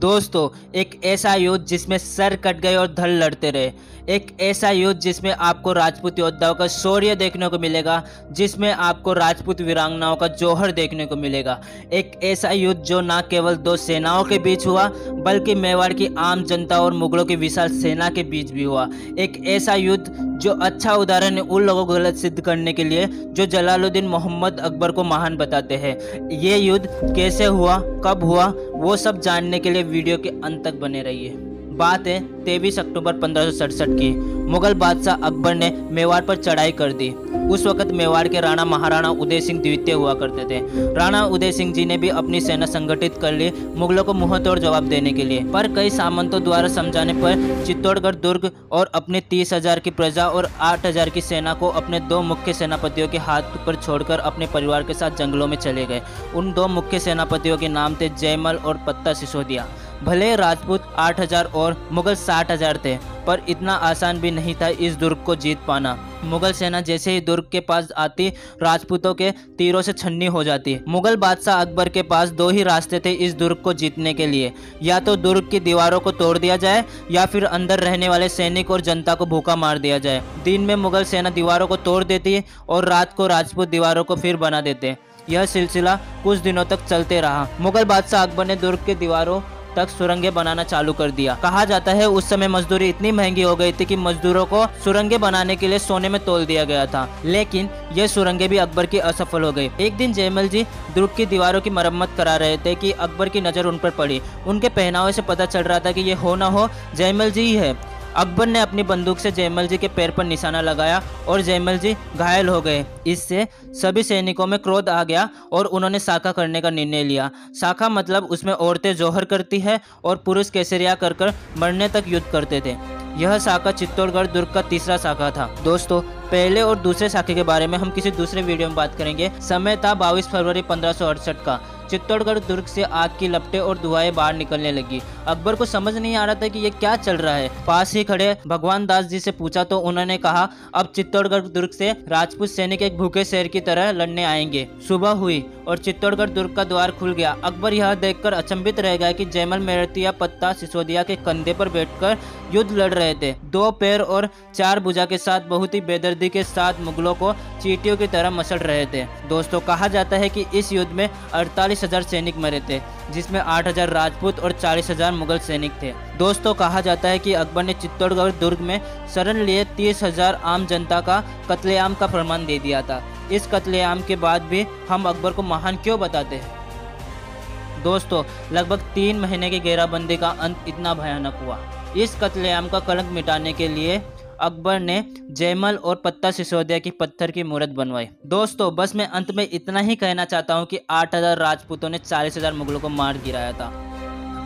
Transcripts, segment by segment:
दोस्तों, एक ऐसा युद्ध जिसमें सर कट गए और धड़ लड़ते रहे। एक ऐसा युद्ध जिसमें आपको राजपूत योद्धाओं का शौर्य देखने को मिलेगा, जिसमें आपको राजपूत वीरांगनाओं का जौहर देखने को मिलेगा। एक ऐसा युद्ध जो न केवल दो सेनाओं के बीच हुआ, बल्कि मेवाड़ की आम जनता और मुगलों की विशाल सेना के बीच भी हुआ। एक ऐसा युद्ध जो अच्छा उदाहरण है उन लोगों को गलत सिद्ध करने के लिए जो जलालुद्दीन मोहम्मद अकबर को महान बताते हैं। ये युद्ध कैसे हुआ, कब हुआ, वो सब जानने के लिए वीडियो के अंत तक बने रहिए। बात है 23 अक्टूबर 1567 की। मुगल बादशाह अकबर ने मेवाड़ पर चढ़ाई कर दी। उस वक्त मेवाड़ के राणा महाराणा उदय सिंह द्वितीय हुआ करते थे। राणा उदय सिंह जी ने भी अपनी सेना संगठित कर ली मुगलों को मुंहतोड़ जवाब देने के लिए, पर कई सामंतों द्वारा समझाने पर चित्तौड़गढ़ दुर्ग और अपने 30,000 की प्रजा और 8,000 की सेना को अपने दो मुख्य सेनापतियों के हाथ पर छोड़कर अपने परिवार के साथ जंगलों में चले गए। उन दो मुख्य सेनापतियों के नाम थे जयमल और पत्ता सिसोदिया। भले राजपूत 8,000 और मुगल 60,000 थे, पर इतना आसान भी नहीं था इस दुर्ग को जीत पाना। मुगल सेना जैसे ही दुर्ग के पास आती, राजपूतों के तीरों से छन्नी हो जाती। मुगल बादशाह अकबर के पास दो ही रास्ते थे इस दुर्ग को जीतने के लिए, या तो दुर्ग की दीवारों को तोड़ दिया जाए या फिर अंदर रहने वाले सैनिक और जनता को भूखा मार दिया जाए। दिन में मुगल सेना दीवारों को तोड़ देती और रात को राजपूत दीवारों को फिर बना देते। यह सिलसिला कुछ दिनों तक चलते रहा। मुगल बादशाह अकबर ने दुर्ग की दीवारों तक सुरंगें बनाना चालू कर दिया। कहा जाता है उस समय मजदूरी इतनी महंगी हो गई थी कि मजदूरों को सुरंगें बनाने के लिए सोने में तोल दिया गया था, लेकिन ये सुरंगें भी अकबर की असफल हो गई। एक दिन जयमल जी दुर्ग की दीवारों की मरम्मत करा रहे थे कि अकबर की नजर उन पर पड़ी। उनके पहनावे से पता चल रहा था कि ये हो ना हो जयमल जी ही है। अकबर ने अपनी बंदूक से जयमल जी के पैर पर निशाना लगाया और जयमल जी घायल हो गए। इससे सभी सैनिकों में क्रोध आ गया और उन्होंने साका करने का निर्णय लिया। साका मतलब उसमें औरतें जौहर करती है और पुरुष केसरिया कर कर मरने तक युद्ध करते थे। यह साका चित्तौड़गढ़ दुर्ग का तीसरा साका था। दोस्तों, पहले और दूसरे साके के बारे में हम किसी दूसरे वीडियो में बात करेंगे। समय था 22 फरवरी 1568 का। चित्तौड़गढ़ दुर्ग से आग की लपटें और धुआएं बाहर निकलने लगी। अकबर को समझ नहीं आ रहा था कि ये क्या चल रहा है। पास ही खड़े भगवान दास जी से पूछा तो उन्होंने कहा, अब चित्तौड़गढ़ दुर्ग से राजपूत सैनिक एक भूखे शेर की तरह लड़ने आएंगे। सुबह हुई और चित्तौड़गढ़ दुर्ग का द्वार खुल गया। अकबर यह देखकर अचंभित रह गया कि जयमल मेरतिया पत्ता सिसोदिया के कंधे पर बैठकर युद्ध लड़ रहे थे। 2 पैर और 4 भुजा के साथ बहुत ही बेदर्दी के साथ मुगलों को चींटियों की तरह मसल रहे थे। दोस्तों, कहा जाता है कि इस युद्ध में 48,000 सैनिक मरे थे, जिसमें 8,000 राजपूत और 40,000 मुगल सैनिक थे। दोस्तों, कहा जाता है कि अकबर ने चित्तौड़गढ़ दुर्ग में शरण लिए 30,000 आम जनता का कत्लेआम का फरमान दे दिया था। इस कत्लेआम के बाद भी हम अकबर को महान क्यों बताते हैं? दोस्तों, लगभग 3 महीने की घेराबंदी का अंत इतना भयानक हुआ। इस कत्लेआम का कलंक मिटाने के लिए अकबर ने जयमल और पत्ता सिसोदिया की पत्थर की मूर्त बनवाई। दोस्तों, बस मैं अंत में इतना ही कहना चाहता हूँ कि 8,000 राजपूतों ने 40,000 मुगलों को मार गिराया था।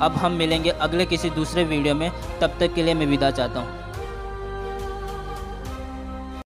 अब हम मिलेंगे अगले किसी दूसरे वीडियो में, तब तक के लिए मैं विदा चाहता हूँ।